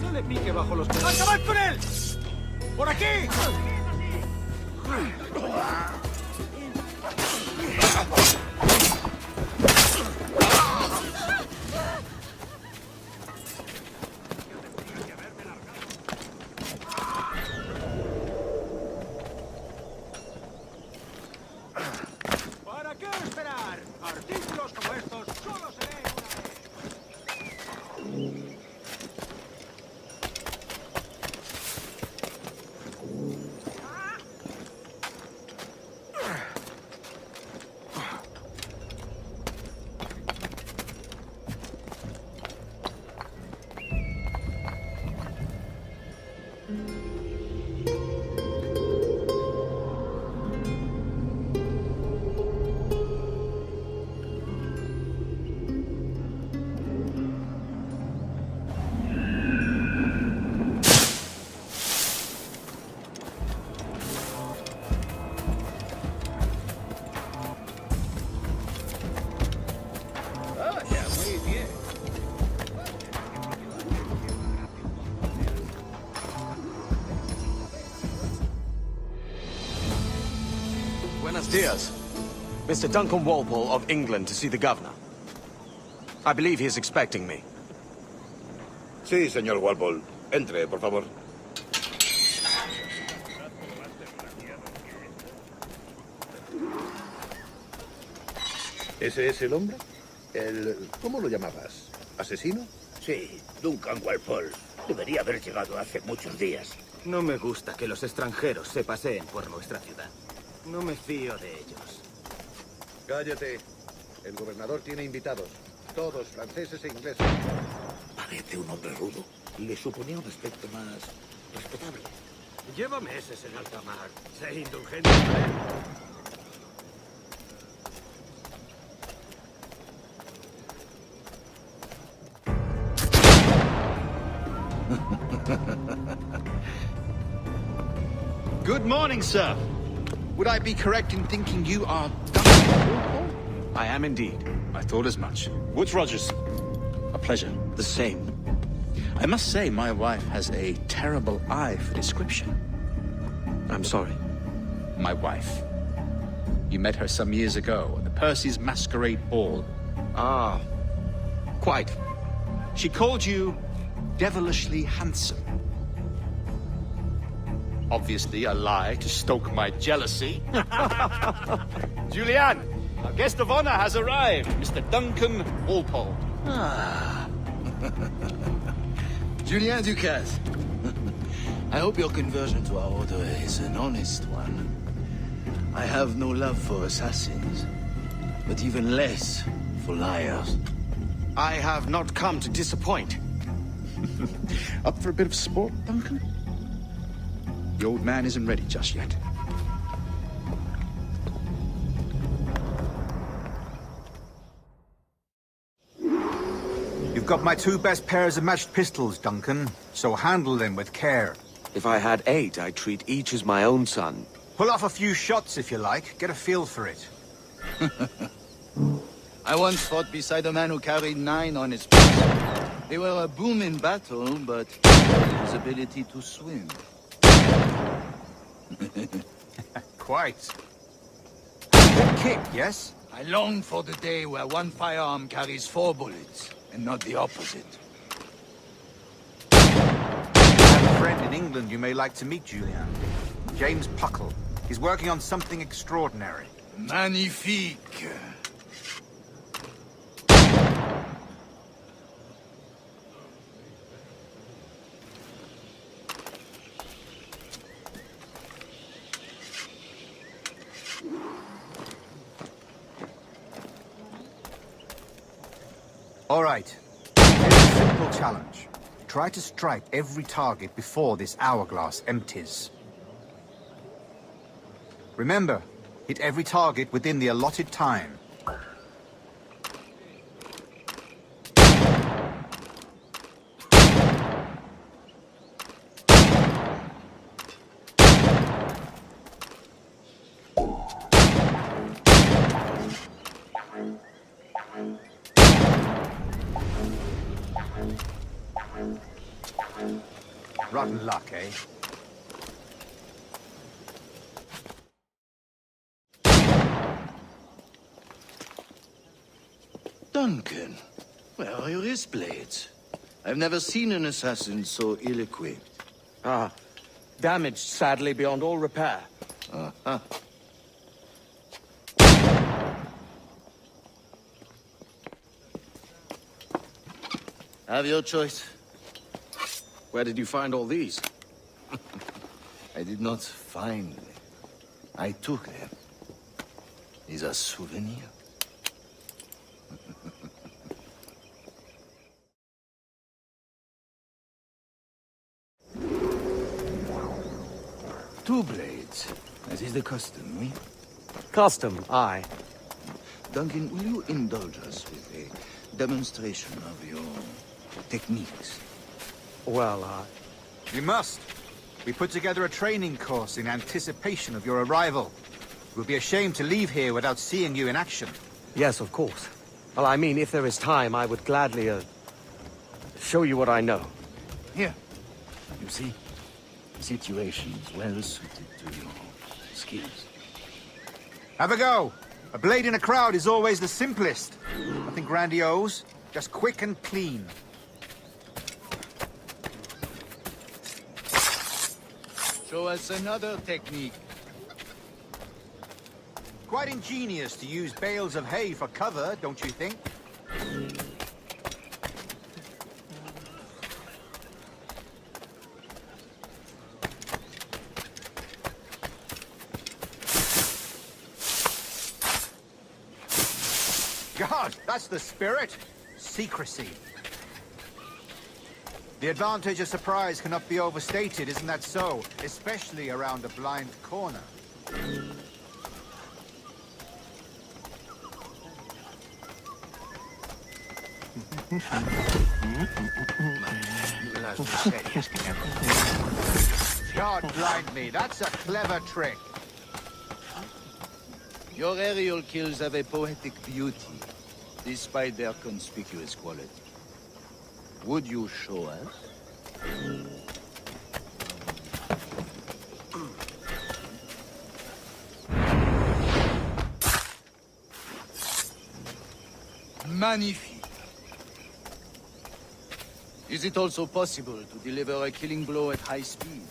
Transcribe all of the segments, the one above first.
No le pique bajo los... ¡Acabad con él! ¡Por aquí! ¿Para qué esperar? Artículos como estos solo se ven una vez. Buenos dias. Mr. Duncan Walpole of England to see the governor. I believe he is expecting me. Sí, señor Walpole. Entre, por favor. ¿Ese es el hombre? ¿Cómo lo llamabas? ¿Asesino? Sí, Duncan Walpole. Debería haber llegado hace muchos días. No me gusta que los extranjeros se paseen por nuestra ciudad. No me fío de ellos. Cállate. El gobernador tiene invitados. Todos franceses e ingleses. Parece un hombre rudo. Le suponía un aspecto más respetable. Lleva meses en alta mar. Sé indulgente para él. Good morning, sir. Would I be correct in thinking you are Duncan? I am indeed. I thought as much. Woods Rogers. A pleasure. The same. I must say, my wife has a terrible eye for description. I'm sorry. My wife. You met her some years ago at the Percy's Masquerade Ball. Ah, quite. She called you devilishly handsome. Obviously a lie to stoke my jealousy. Julian, our guest of honor has arrived, Mr. Duncan Walpole. Julien Ducasse. I hope your conversion to our order is an honest one. I have no love for assassins, but even less for liars. I have not come to disappoint. Up for a bit of sport, Duncan? The old man isn't ready just yet. You've got my 2 best pairs of matched pistols, Duncan, so handle them with care. If I had 8, I'd treat each as my own son. Pull off a few shots if you like, get a feel for it. I once fought beside a man who carried 9 on his back. They were a boom in battle, but his ability to swim. Quite. Good kick, yes? I long for the day where one firearm carries 4 bullets, and not the opposite. I have a friend in England you may like to meet, Julian. James Puckle. He's working on something extraordinary. Magnifique! All right. Here's a simple challenge. Try to strike every target before this hourglass empties. Remember, hit every target within the allotted time. Rotten luck, eh? Duncan, where are your wrist blades? I've never seen an assassin so ill-equipped. Damaged, sadly, beyond all repair. Uh-huh. Have your choice. Where did you find all these? I did not find them. I took them. These are souvenirs. Two blades, as is the custom, oui? Custom, aye. Duncan, will you indulge us with a demonstration of your techniques? Well, You must. We put together a training course in anticipation of your arrival. It would be a shame to leave here without seeing you in action. yes, of course. Well, I mean, if there is time, I would gladly, show you what I know. Here. You see? Situations well suited to your skills. Have a go. A blade in a crowd is always the simplest. Nothing grandiose, just quick and clean. Show us another technique. Quite ingenious to use bales of hay for cover, don't you think? God, that's the spirit. Secrecy. The advantage of surprise cannot be overstated, isn't that so? Especially around a blind corner. God blind me, that's a clever trick. Your aerial kills have a poetic beauty, despite their conspicuous quality. Would you show us? Magnifique. Is it also possible to deliver a killing blow at high speed?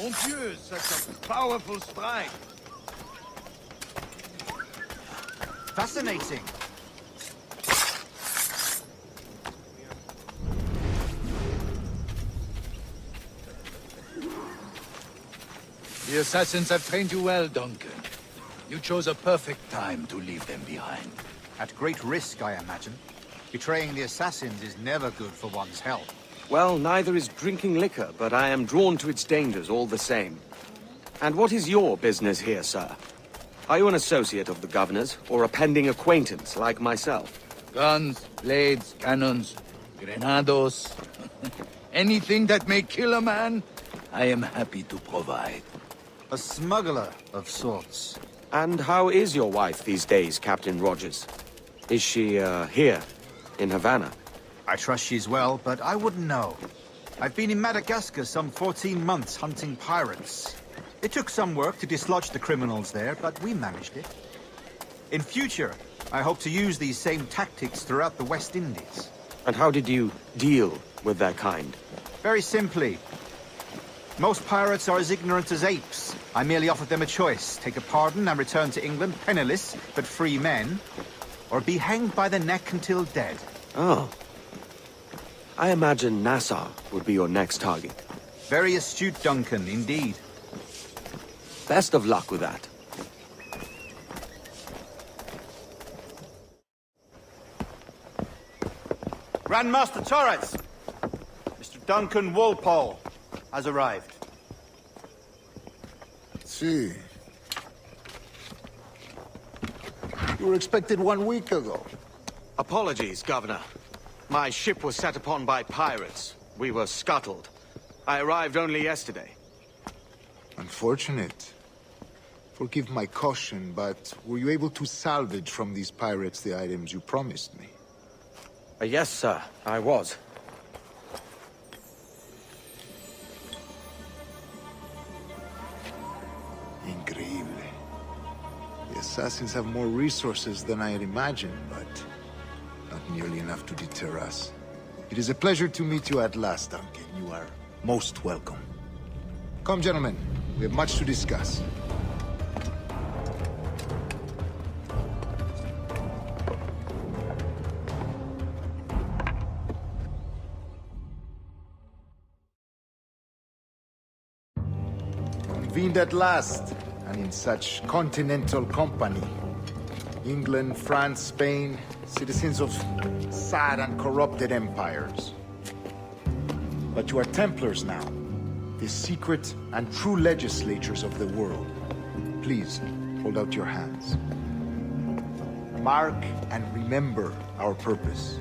Mon Dieu, such a powerful strike. Fascinating. The assassins have trained you well, Duncan. You chose a perfect time to leave them behind. At great risk, I imagine. Betraying the assassins is never good for one's health. Well, neither is drinking liquor, but I am drawn to its dangers all the same. And what is your business here, sir? Are you an associate of the governor's, or a pending acquaintance like myself? Guns, blades, cannons, grenados. Anything that may kill a man, I am happy to provide. A smuggler of sorts. And how is your wife these days, Captain Rogers? Is she, here, in Havana? I trust she's well, but I wouldn't know. I've been in Madagascar some 14 months hunting pirates. It took some work to dislodge the criminals there, but we managed it. In future, I hope to use these same tactics throughout the West Indies. And how did you deal with their kind? Very simply. Most pirates are as ignorant as apes. I merely offered them a choice. Take a pardon and return to England penniless, but free men. Or be hanged by the neck until dead. Oh. I imagine Nassau would be your next target. Very astute, Duncan, indeed. Best of luck with that. Grandmaster Torres! Mr. Duncan Walpole has arrived. See. You were expected 1 week ago. Apologies, Governor. My ship was set upon by pirates. We were scuttled. I arrived only yesterday. Unfortunate. Forgive my caution, but were you able to salvage from these pirates the items you promised me? Yes, sir, I was. Increíble. The assassins have more resources than I had imagined, but not nearly enough to deter us. It is a pleasure to meet you at last, Duncan. You are most welcome. Come, gentlemen. We have much to discuss. Convened at last, and in such continental company. England, France, Spain, citizens of sad and corrupted empires. But you are Templars now, the secret and true legislatures of the world. Please, hold out your hands. Mark and remember our purpose.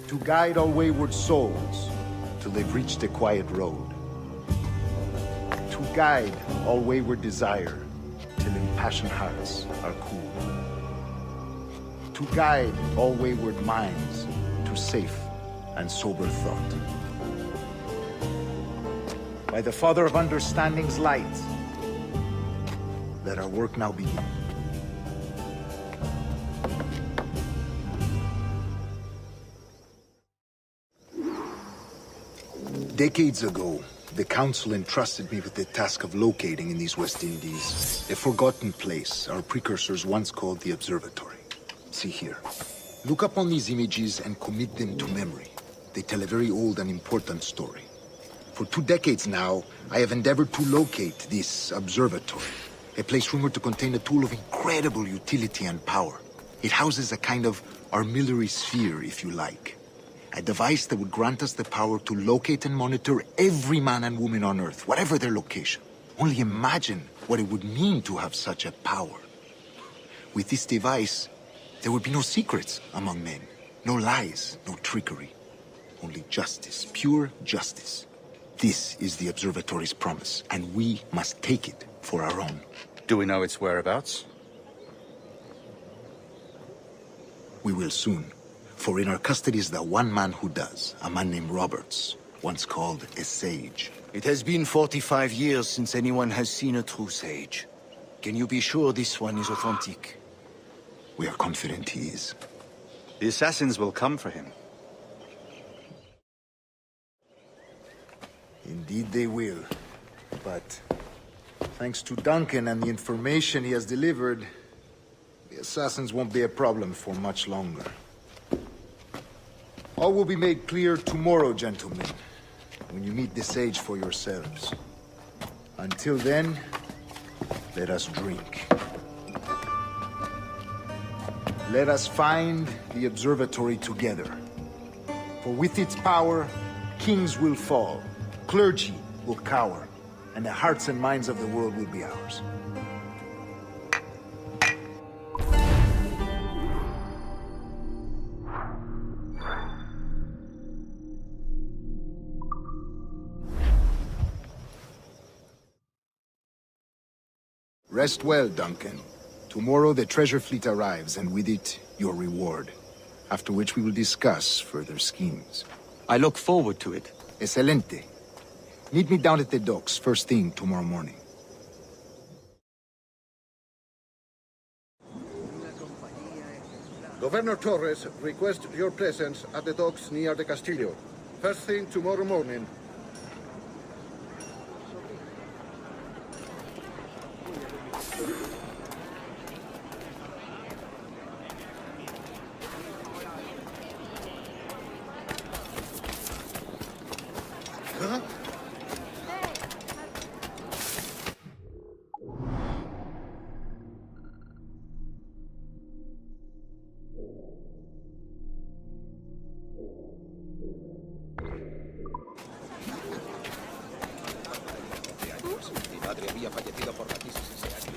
To guide all wayward souls till they've reached the quiet road. To guide all wayward desire till impassioned hearts are cool. To guide all wayward minds to safe and sober thought. By the Father of Understanding's light, let our work now begin. Decades ago, the Council entrusted me with the task of locating in these West Indies a forgotten place our precursors once called the Observatory. See here. Look upon these images and commit them to memory. They tell a very old and important story. For 2 decades now, I have endeavored to locate this observatory, a place rumored to contain a tool of incredible utility and power. It houses a kind of armillary sphere, if you like. A device that would grant us the power to locate and monitor every man and woman on Earth, whatever their location. Only imagine what it would mean to have such a power. With this device, there would be no secrets among men, no lies, no trickery. Only justice, pure justice. This is the Observatory's promise, and we must take it for our own. Do we know its whereabouts? We will soon. For in our custody is the one man who does, a man named Roberts, once called a sage. It has been 45 years since anyone has seen a true sage. Can you be sure this one is authentic? We are confident he is. The assassins will come for him. Indeed they will. But thanks to Duncan and the information he has delivered, the assassins won't be a problem for much longer. All will be made clear tomorrow, gentlemen, when you meet the sage for yourselves. Until then, let us drink. Let us find the observatory together. For with its power, kings will fall, clergy will cower, and the hearts and minds of the world will be ours. Rest well, Duncan. Tomorrow the treasure fleet arrives, and with it, your reward. After which we will discuss further schemes. I look forward to it. Excelente. Meet me down at the docks first thing tomorrow morning. Governor Torres requests your presence at the docks near the Castillo. First thing tomorrow morning. Huh? Mi madre había fallecido por la crisis ese año.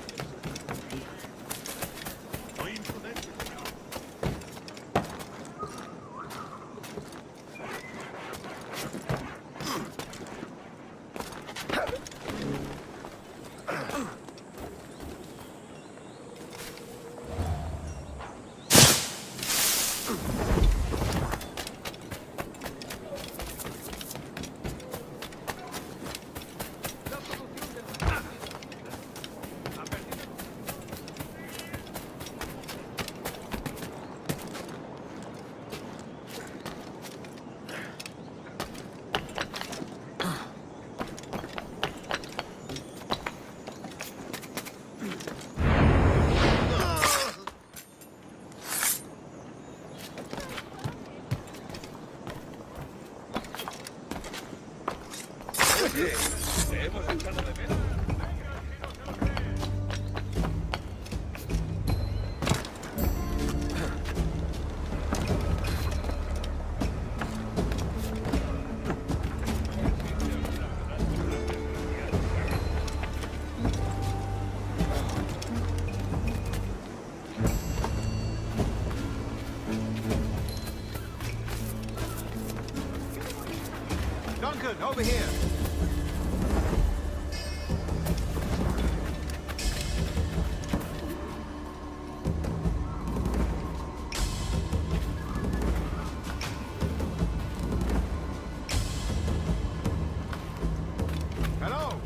Duncan, over here! Hello!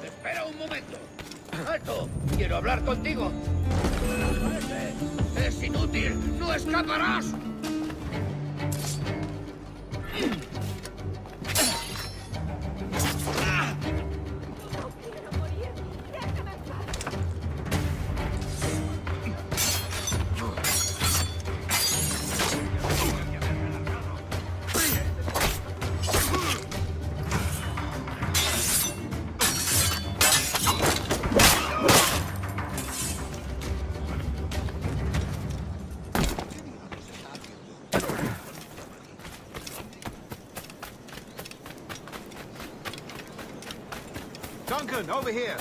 Espera un momento. ¡Alto! Quiero hablar contigo. Es inútil. ¡No escaparás! Duncan, over here!